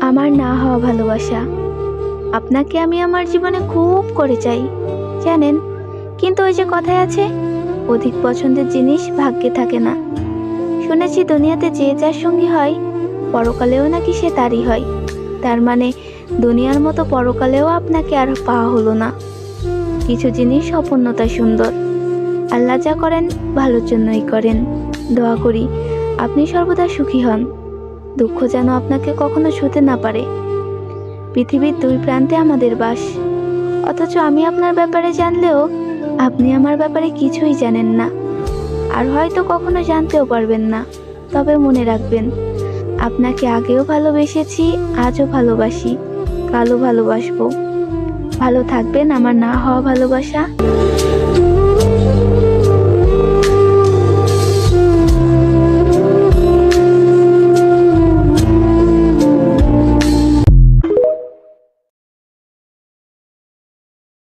আমার না হওয়া ভালোবাসা। আপনাকে আমি আমার জীবনে খুব করে চাই, জানেন। কিন্তু ওই যে কথায় আছে, অধিক পছন্দের জিনিস ভাগ্যে থাকে না। শুনেছি দুনিয়াতে যে যার সঙ্গী হয়, পরকালেও নাকি সে তারই হয়। তার মানে দুনিয়ার মতো পরকালেও আপনাকে আর পাওয়া হলো না। কিছু জিনিস অপূর্ণতায় সুন্দর। আল্লাহ যা করেন ভালোর জন্যই করেন। দোয়া করি আপনি সর্বদা সুখী হন। দুঃখ যেন আপনাকে কখনো ছুঁতে না পারে। পৃথিবীর দুই প্রান্তে আমাদের বাস, অথচ আমি আপনার ব্যাপারে জানলেও আপনি আমার ব্যাপারে কিছুই জানেন না, আর হয়তো কখনো জানতেও পারবেন না। তবে মনে রাখবেন, আপনাকে আগেও ভালোবেসেছি, আজও ভালোবাসি, কালও ভালোবাসবো। ভালো থাকবেন আমার না হওয়া ভালোবাসা।